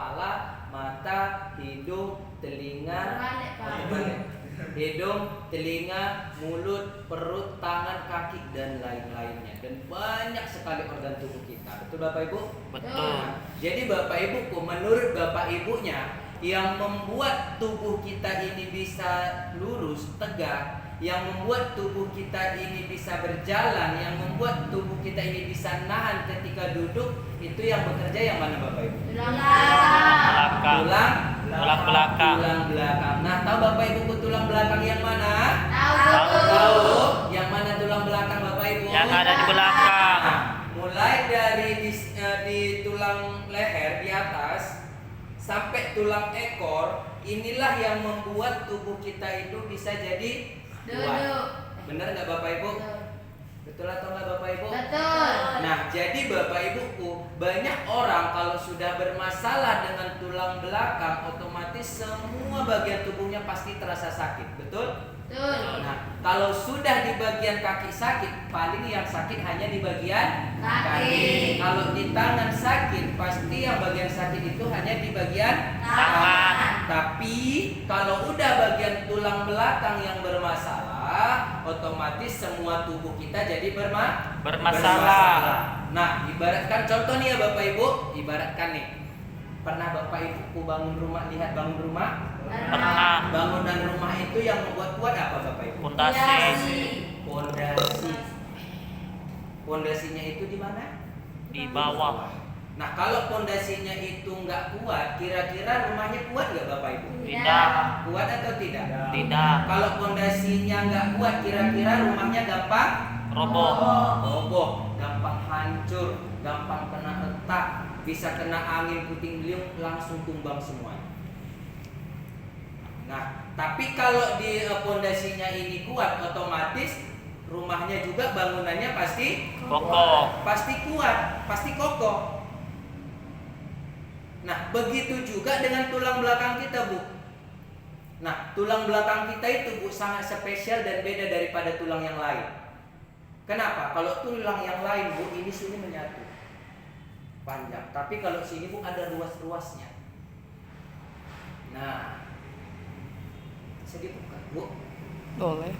kepala, mata, hidung, telinga, hidung, telinga, mulut, perut, tangan, kaki, dan lain-lainnya. Dan banyak sekali organ tubuh kita. Betul Bapak Ibu? Betul. Jadi Bapak Ibuku, menurut Bapak Ibunya, yang membuat tubuh kita ini bisa lurus, tegak, yang membuat tubuh kita ini bisa berjalan, yang membuat tubuh kita ini bisa nahan ketika duduk, itu yang bekerja yang mana Bapak Ibu? Tulang belakang. Tulang belakang. Nah, tahu Bapak Ibu tulang belakang yang mana? Tahu. Yang mana tulang belakang Bapak Ibu? Yang ada di belakang. Nah, mulai dari di tulang leher di atas sampai tulang ekor, inilah yang membuat tubuh kita itu bisa jadi kuat. Benar nggak Bapak Ibu? Betul atau nggak Bapak Ibu? Betul. Nah, jadi Bapak Ibuku, banyak orang kalau sudah bermasalah dengan tulang belakang, otomatis semua bagian tubuhnya pasti terasa sakit. Betul? Betul. Nah, kalau sudah di bagian kaki sakit, paling yang sakit hanya di bagian kaki. Kalau di tangan sakit, pasti yang bagian sakit itu hanya di bagian Tangan. Tapi kalau udah bagian tulang belakang yang bermasalah, otomatis semua tubuh kita jadi bermasalah. Nah, ibaratkan contoh nih ya Bapak Ibu, ibaratkan nih. Pernah Bapak Ibu bangun rumah, lihat bangun rumah? Pernah. Bangunan rumah itu yang membuat kuat apa Bapak Ibu? Pondasi. Pondasi. Pondasinya itu di mana? Di bawah. Nah, kalau pondasinya itu nggak kuat, kira-kira rumahnya kuat nggak Bapak Ibu? Tidak. Kuat atau tidak? Tidak. Kalau pondasinya nggak kuat, kira-kira rumahnya gampang Roboh. roboh, gampang hancur, gampang kena retak, bisa kena angin puting beliung, langsung tumbang semuanya. Nah, tapi kalau di pondasinya ini kuat, otomatis rumahnya juga bangunannya pasti Kokoh. pasti kuat, pasti kokoh. Nah, begitu juga dengan tulang belakang kita, Bu. Nah, tulang belakang kita itu, Bu, sangat spesial dan beda daripada tulang yang lain. Kenapa? Kalau tulang yang lain, Bu, ini sini menyatu, panjang. Tapi kalau sini, Bu, ada ruas-ruasnya. Nah, bisa dibuka, Bu? Boleh.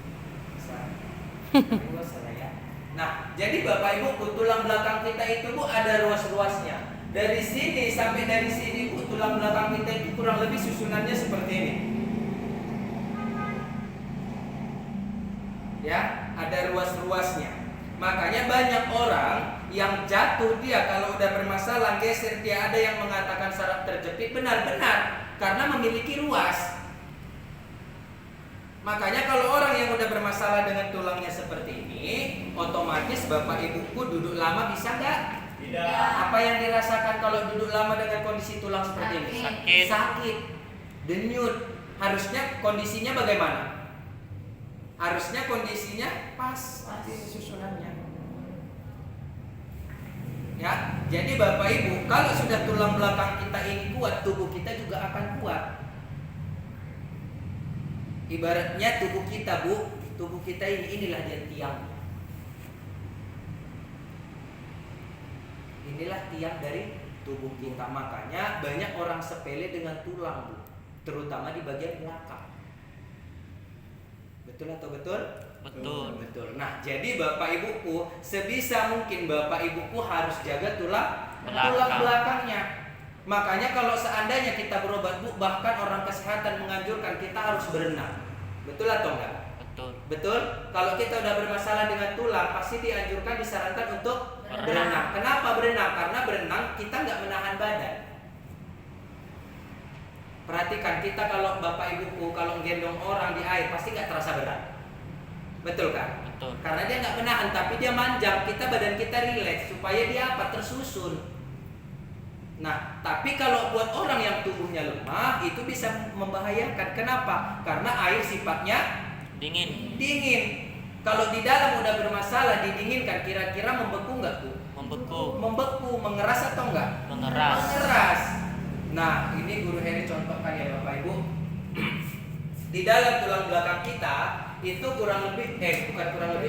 Bisa. Ruas ya. Nah, jadi Bapak Ibu, tulang belakang kita itu, Bu, ada ruas-ruasnya. Dari sini sampai dari sini, Bu, tulang belakang kita itu kurang lebih susunannya seperti ini. Ya, ada ruas-ruasnya. Makanya banyak orang yang jatuh, dia kalau udah bermasalah geser, dia ada yang mengatakan saraf terjepit. Benar-benar karena memiliki ruas. Makanya kalau orang yang udah bermasalah dengan tulangnya seperti ini, otomatis Bapak Ibuku duduk lama bisa nggak? Tidak. Apa yang dirasakan kalau duduk lama dengan kondisi tulang seperti ini? Sakit. Sakit, denyut. Harusnya kondisinya bagaimana? Harusnya kondisinya pas susunannya. Ya, jadi Bapak Ibu, kalau sudah tulang belakang kita ini kuat, tubuh kita juga akan kuat. Ibaratnya tubuh kita, Bu, tubuh kita inilah dia tiang. Inilah tiang dari tubuh kita. Makanya banyak orang sepele dengan tulang, Bu, terutama di bagian belakang. Betul atau betul? Betul. Betul. Nah, jadi Bapak Ibuku, sebisa mungkin Bapak Ibuku harus jaga tulang belakangnya. Makanya kalau seandainya kita berobat, Bu, bahkan orang kesehatan menganjurkan kita harus berenang. Betul atau enggak? Betul. Betul. Kalau kita udah bermasalah dengan tulang, pasti dianjurkan, disarankan untuk berenang. Kenapa berenang? Karena berenang kita nggak menahan badan. Perhatikan, kita kalau Bapak Ibuku kalau gendong orang di air pasti nggak terasa berat. Betul kan? Betul. Karena dia nggak menahan, tapi dia manjang. Badan kita rileks supaya dia tersusun. Nah, tapi kalau buat orang yang tubuhnya lemah, itu bisa membahayakan. Kenapa? Karena air sifatnya Dingin. Kalau di dalam udah bermasalah, didinginkan, kira-kira membeku nggak, Bu? Membeku, mengeras atau enggak? Mengeras. Nah, ini Guru Heri contohkan ya Bapak Ibu. Di dalam tulang belakang kita itu kurang lebih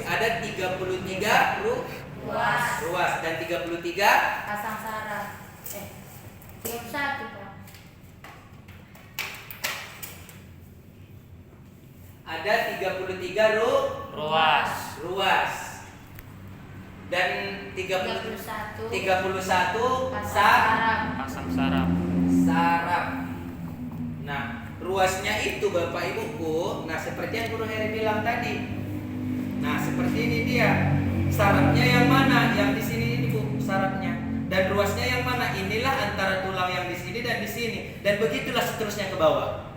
ada 33 ruas dan 33 pasang saraf. 31, Pak. ada 33 ruas. ruas. Dan 31 Pasang sarap. saraf. Nah, ruasnya itu Bapak Ibuku, nah seperti yang Guru Heri bilang tadi. Nah, seperti ini dia. Sarafnya yang mana? Yang di sini ini Bu, sarafnya. Dan ruasnya yang mana? Inilah antara tulang yang di sini dan di sini. Dan begitulah seterusnya ke bawah.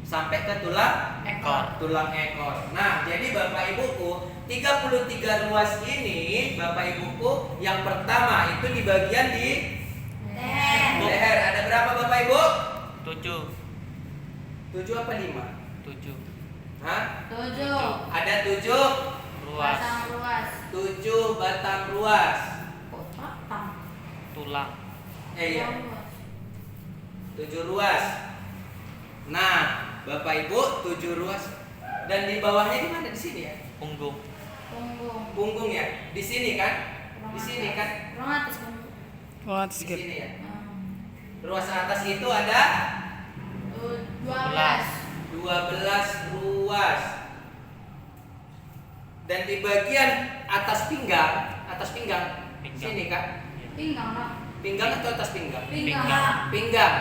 Sampai ke tulang ekor. Nah, jadi Bapak Ibuku, 33 ruas ini Bapak Ibuku, yang pertama itu di bagian di leher. Ada berapa Bapak Ibu? 7. 7 apa 5? 7 Hah? 7 Ada 7 ruas. 7 batang ruas. Tulang. Iya, 7 ruas. Nah, Bapak Ibu, 7 ruas. Dan di bawahnya di mana? Di sini ya? Punggung. Punggung ya? Di sini kan? Di sini kan? Di sini ya. Ruas atas itu ada 12 ruas. Dan di bagian atas pinggang, sini kan? Pinggang atau atas pinggang? Pinggang.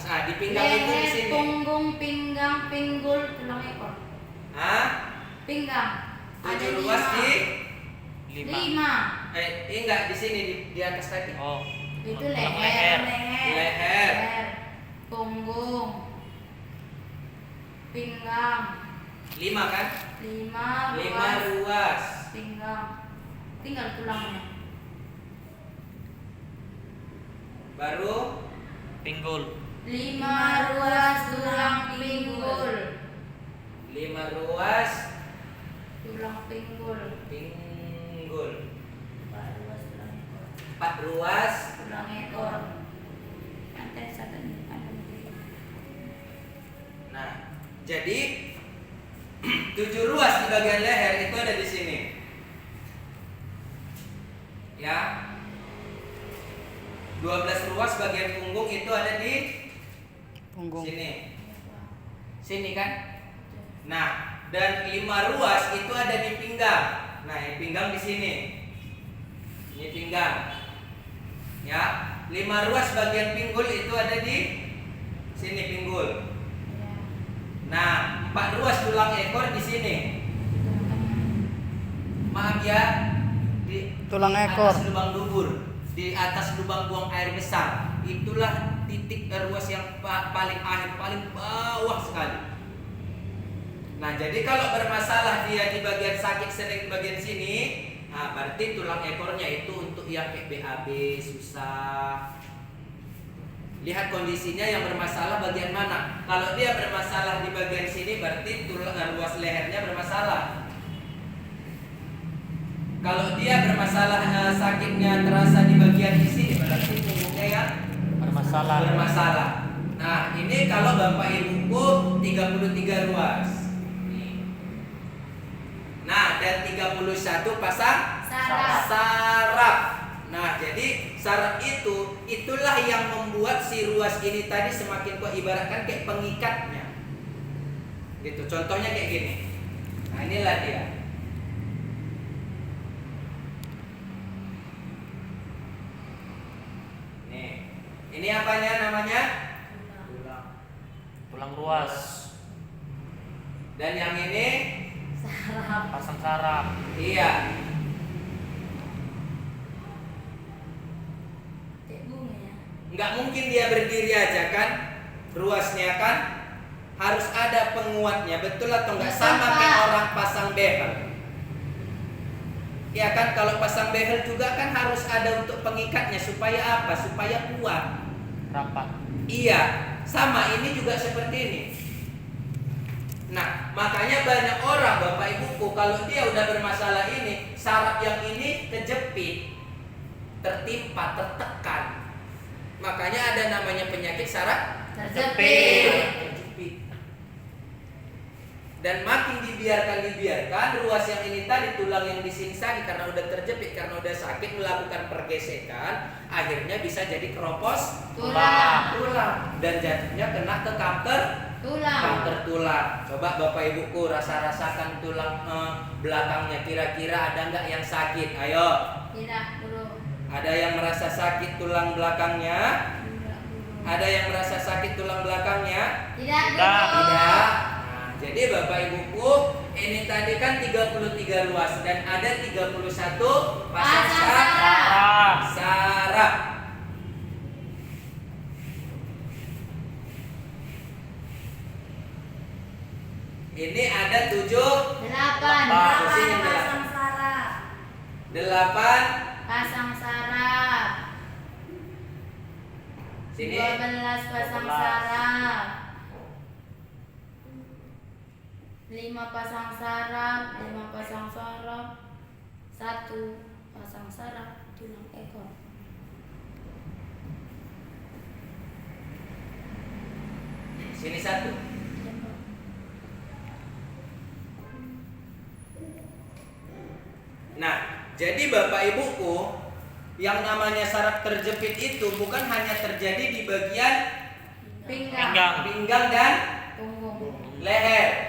Nah, di pinggang itu di sini. Punggung, pinggang, pinggul, tulang ekor. Hah? Pinggang. 7 ruas di 5. enggak di sini di atas tadi. Oh. Itu tulang leher. Leher. Punggung. Pinggang. 5 kan? 5 5 ruas. Pinggang. Tinggal tulangnya. Baru Pinggul. 5 ruas tulang pinggul. 5 ruas Tulang pinggul. pinggul. 4 ruas tulang ekor. 4 ruas. Tulang ekor. Nanti satu nih. Nah, jadi 7 ruas di bagian leher itu ada di sini. Ya. 12 ruas bagian punggung itu ada di sini. Sini kan? Nah, dan 5 ruas itu ada di pinggang. Nah, yang pinggang di sini. Ini pinggang. Ya, 5 ruas bagian pinggul itu ada di sini pinggul. Nah, 4 ruas tulang ekor di sini. Maaf ya, di Tulang ekor. atas lubang dubur, di atas lubang buang air besar. Itulah titik ruas yang paling akhir, paling bawah sekali. Nah, jadi kalau bermasalah dia di bagian sakit sering di bagian sini, nah berarti tulang ekornya itu untuk yang kayak BAB susah. Lihat kondisinya yang bermasalah bagian mana. Kalau dia bermasalah di bagian sini, berarti tulang ruas lehernya bermasalah. Kalau dia bermasalah sakitnya terasa di bagian di sini, berarti punggungnya yang bermasalah. Nah, ini kalau Bapak Ibuku 33 ruas. Nah, dan 31 pasang saraf. Nah, jadi saraf itulah yang membuat si ruas ini tadi semakin kuat, ibaratkan kayak pengikatnya. Gitu. Contohnya kayak gini. Nah, inilah dia. Nih. Ini apanya namanya? Tulang ruas. Dan yang ini Pasang saraf. iya. Nggak mungkin dia berdiri aja kan, ruasnya kan harus ada penguatnya, betul atau nggak? Sama kayak orang pasang behel. Ya kan, kalau pasang behel juga kan harus ada untuk pengikatnya supaya apa? Supaya kuat. Rapat. Iya, sama ini juga seperti ini. Nah, makanya banyak orang Bapak Ibuku kalau dia udah bermasalah ini, saraf yang ini kejepit, tertimpa, tertekan. Makanya ada namanya penyakit saraf terjepit. Dan makin dibiarkan ruas yang ini tadi, tulang yang di sini sakit karena udah terjepit, karena udah sakit, melakukan pergesekan, akhirnya bisa jadi keropos Tulang. dan jatuhnya kena ke kanker Tulang. Kanker tulang. Coba Bapak Ibuku rasakan tulang belakangnya. Kira-kira ada nggak yang sakit? Ayo. Tidak, Guru. Ada yang merasa sakit tulang belakangnya? Tidak, Guru. Ada yang merasa sakit tulang belakangnya? Tidak, Guru. Tidak. Nah, jadi Bapak Ibuku, ini tadi kan 33 ruas dan ada 31 pasang saraf. Ini ada 7, 8 Posisinya pasang saraf. 8, Pasang saraf. sini 12 pasang saraf. 5 pasang saraf, 5 pasang saraf. 1 pasang saraf tulang ekor. sini 1. Nah, jadi Bapak Ibuku, yang namanya saraf terjepit itu bukan hanya terjadi di bagian pinggang dan Punggung. leher,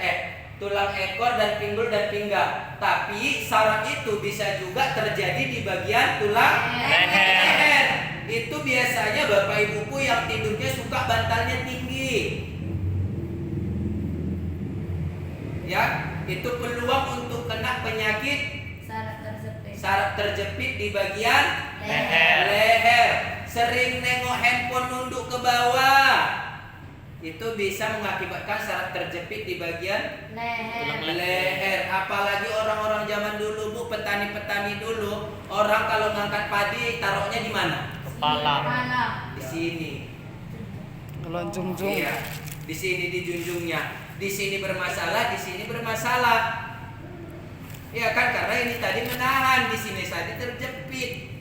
tulang ekor dan pinggul dan pinggang. Tapi saraf itu bisa juga terjadi di bagian tulang leher. Itu biasanya Bapak Ibuku yang tidurnya suka bantalnya tinggi. Ya, itu peluang untuk kena penyakit saraf terjepit di bagian leher. Sering nengok handphone nunduk ke bawah, itu bisa mengakibatkan saraf terjepit di bagian leher. Apalagi orang-orang zaman dulu, Bu, petani-petani dulu, orang kalau ngangkat padi taruhnya di mana? Kepala. Di sini. Kalau junjung. Iya, di sini di junjungnya. Di sini bermasalah, di sini bermasalah. Ya kan, karena ini tadi menahan, di sini saja terjepit.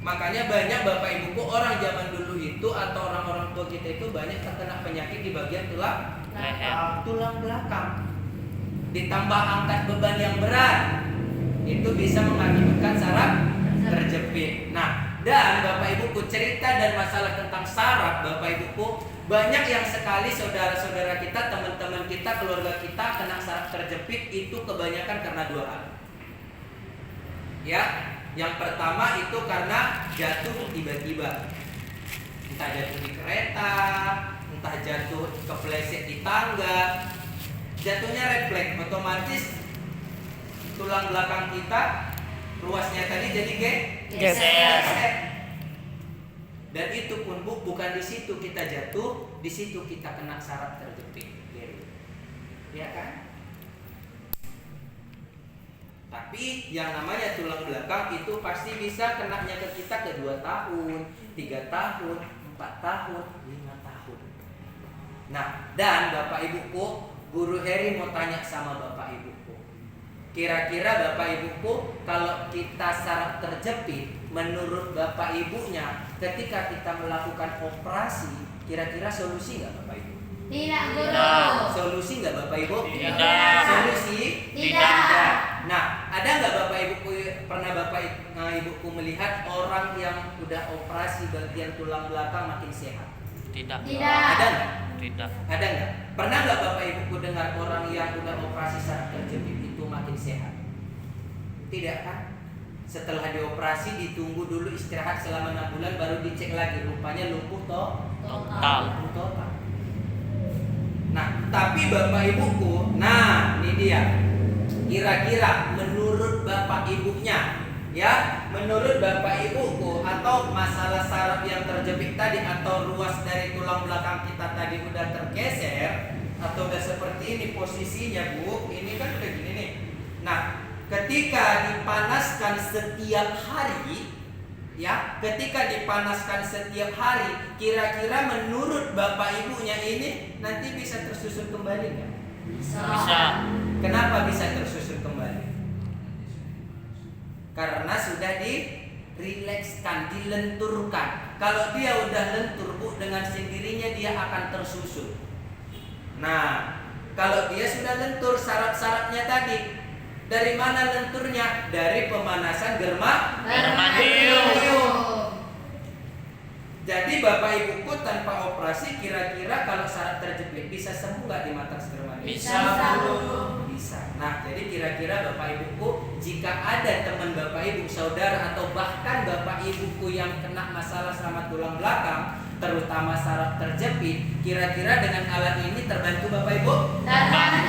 Makanya banyak Bapak Ibuku orang zaman dulu itu atau orang-orang tua kita itu banyak terkena penyakit di bagian tulang belakang. Ditambah angkat beban yang berat, itu bisa mengakibatkan saraf terjepit. Nah, dan Bapak Ibuku, cerita dan masalah tentang saraf, Bapak Ibuku, banyak yang sekali saudara-saudara kita, teman-teman kita, keluarga kita kena saraf terjepit itu kebanyakan karena 2 hal. Ya, yang pertama itu karena jatuh tiba-tiba. Entah jatuh di kereta, entah jatuh kepleset di tangga. Jatuhnya refleks, otomatis tulang belakang kita ruasnya tadi jadi geser. Dan itu pun, Bu, bukan di situ kita jatuh, di situ kita kena saraf terjepit. Ya kan? Tapi yang namanya tulang belakang itu pasti bisa kenanya ke kita ke 2 tahun, 3 tahun, 4 tahun, 5 tahun. Nah, dan Bapak Ibuku, Guru Heri mau tanya sama Bapak Ibuku. Kira-kira Bapak Ibuku, kalau kita saraf terjepit, menurut Bapak Ibunya, ketika kita melakukan operasi, kira-kira solusi nggak Bapak Ibu? Tidak, Guru. Solusi nggak Bapak Ibu? Tidak. Solusi? Tidak. Nah, ada nggak Bapak Ibuku, pernah Bapak Ibuku melihat orang yang udah operasi bagian tulang belakang makin sehat? Tidak. Ada nggak? Tidak. Ada nggak? Pernah nggak Bapak Ibuku dengar orang yang udah operasi saraf terjepit itu makin sehat? Tidak kan? Setelah dioperasi ditunggu dulu istirahat selama 6 bulan baru dicek lagi, rupanya lumpuh Total. total. Nah, tapi Bapak Ibuku, nah ini dia. Kira-kira menurut Bapak Ibunya, ya, menurut Bapak Ibuku, atau masalah saraf yang terjepit tadi atau ruas dari tulang belakang kita tadi udah tergeser atau udah seperti ini posisinya, Bu, ini kan udah gini nih. Nah, ketika dipanaskan setiap hari, ya, ketika dipanaskan setiap hari, kira-kira menurut Bapak Ibunya ini nanti bisa tersusun kembali nggak? Bisa. Kenapa bisa tersusun kembali? Karena sudah dirilekskan, dilenturkan. Kalau dia udah lentur, Bu, dengan sendirinya dia akan tersusun. Nah, kalau dia sudah lentur saraf-sarafnya tadi, dari mana lenturnya? Dari pemanasan germanium. Jadi Bapak Ibuku tanpa operasi, kira-kira kalau saraf terjepit bisa sembuh nggak di mata Skermani? Bisa, Bu. Bisa. Nah, jadi kira-kira Bapak Ibuku, jika ada teman Bapak Ibu, saudara, atau bahkan Bapak Ibuku yang kena masalah selama tulang belakang, terutama saraf terjepit, kira-kira dengan alat ini terbantu Bapak Ibu? Terbantu.